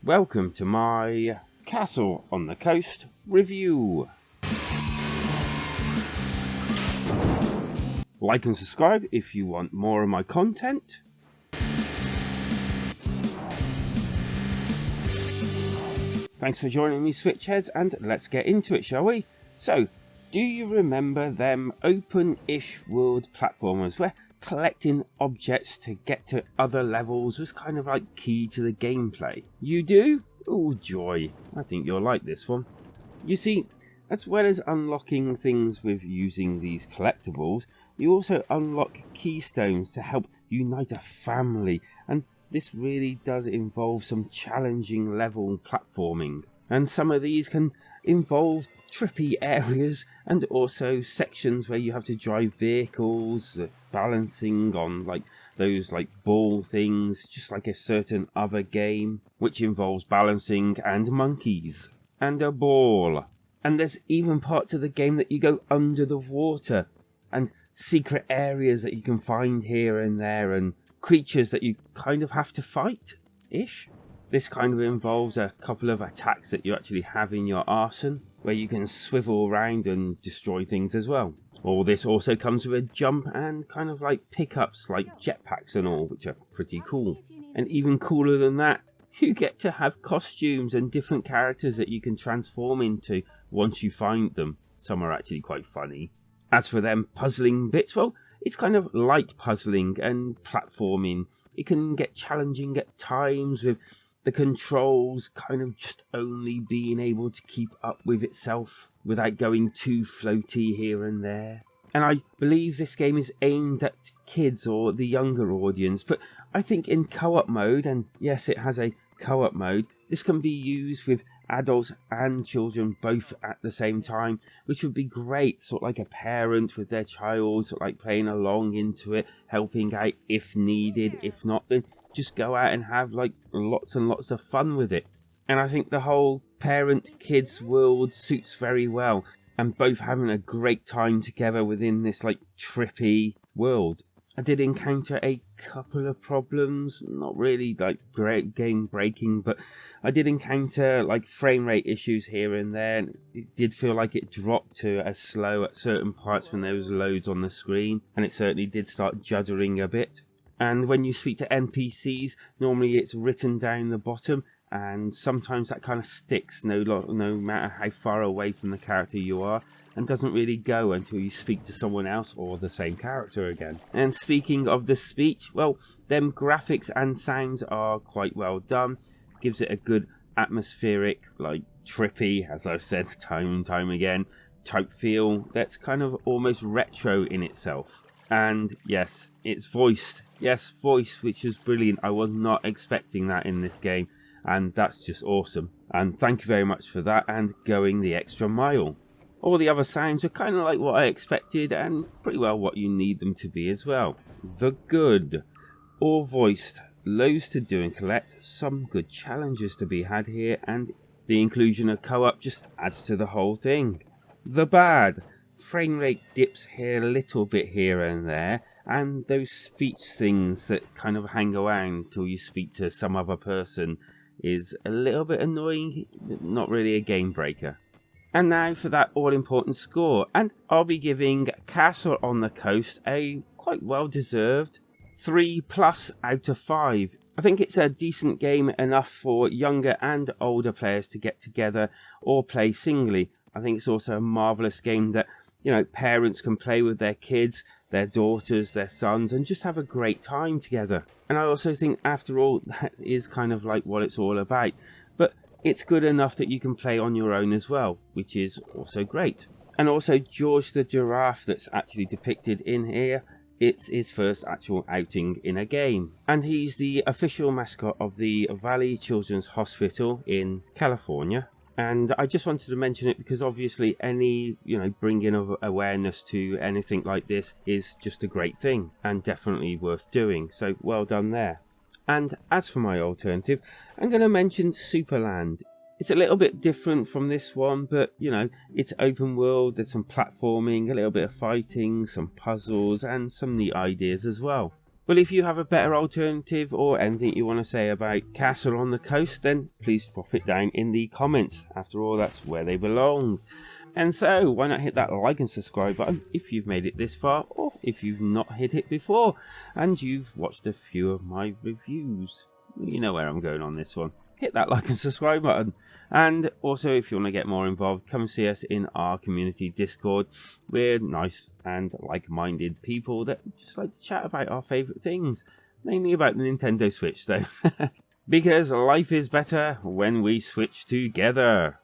welcome to my Castle on the Coast review. Like and subscribe if you want more of my content. Thanks for joining me, Switchheads, and let's get into it, shall we? So, do you remember them open-ish world platformers where collecting objects to get to other levels was kind of like key to the gameplay? You do? Oh joy, I think you'll like this one. You see, as well as unlocking things with using these collectibles, you also unlock keystones to help unite a family, and this really does involve some challenging level platforming. And some of these can involve trippy areas and also sections where you have to drive vehicles, balancing on those ball things, just like a certain other game, which involves balancing and monkeys and a ball. And there's even parts of the game that you go under the water, and secret areas that you can find here and there, and creatures that you kind of have to fight-ish. This kind of involves a couple of attacks that you actually have in your arsenal, where you can swivel around and destroy things as well. All this also comes with a jump and kind of like pickups like jetpacks and all, which are pretty cool. And even cooler than that, you get to have costumes and different characters that you can transform into once you find them. Some are actually quite funny. As for them puzzling bits, well, it's kind of light puzzling and platforming. It can get challenging at times with the controls kind of just only being able to keep up with itself without going too floaty here and there. And I believe this game is aimed at kids or the younger audience, but I think in co-op mode, and yes, it has a co-op mode, this can be used with adults and children both at the same time, which would be great, sort of like a parent with their child, sort of like playing along into it, helping out if needed. If not, then just go out and have like lots and lots of fun with it. And I think the whole parent-kids world suits very well, and both having a great time together within this like trippy world. I did encounter a couple of problems, not really like great game breaking, but I did encounter like frame rate issues here and there, and it did feel like it dropped to a slow at certain parts when there was loads on the screen, and it certainly did start juddering a bit. And when you speak to NPCs, normally it's written down the bottom, and sometimes that kind of sticks no matter how far away from the character you are, and doesn't really go until you speak to someone else or the same character again. And speaking of the speech, well, them graphics and sounds are quite well done. Gives it a good atmospheric, like trippy, as I've said time and time again, type feel that's kind of almost retro in itself. And yes, it's voiced. Yes, voice, which is brilliant. I was not expecting that in this game, and that's just awesome. And thank you very much for that and going the extra mile. All the other sounds are kind of like what I expected, and pretty well what you need them to be as well. The good. All voiced. Loads to do and collect. Some good challenges to be had here, and the inclusion of co-op just adds to the whole thing. The bad. Frame rate dips here a little bit here and there, and those speech things that kind of hang around till you speak to some other person is a little bit annoying, not really a game breaker. And now for that all-important score, and I'll be giving Castle on the Coast a quite well-deserved 3+ out of 5. I think it's a decent game enough for younger and older players to get together or play singly. I think it's also a marvellous game that, you know, parents can play with their kids, their daughters, their sons, and just have a great time together. And I also think, after all, that is kind of like what it's all about. But it's good enough that you can play on your own as well, which is also great. And also George the giraffe that's actually depicted in here, it's his first actual outing in a game. And he's the official mascot of the Valley Children's Hospital in California. And I just wanted to mention it because obviously any, bringing of awareness to anything like this is just a great thing and definitely worth doing. So well done there. And as for my alternative, I'm going to mention Superland. It's a little bit different from this one, but, it's open world, there's some platforming, a little bit of fighting, some puzzles, and some neat ideas as well. But if you have a better alternative or anything you want to say about Castle on the Coast, then please drop it down in the comments. After all, that's where they belong. And so, why not hit that like and subscribe button if you've made it this far, or if you've not hit it before, and you've watched a few of my reviews. You know where I'm going on this one. Hit that like and subscribe button. And also, if you want to get more involved, come see us in our community Discord. We're nice and like-minded people that just like to chat about our favourite things. Mainly about the Nintendo Switch, though. Because life is better when we switch together.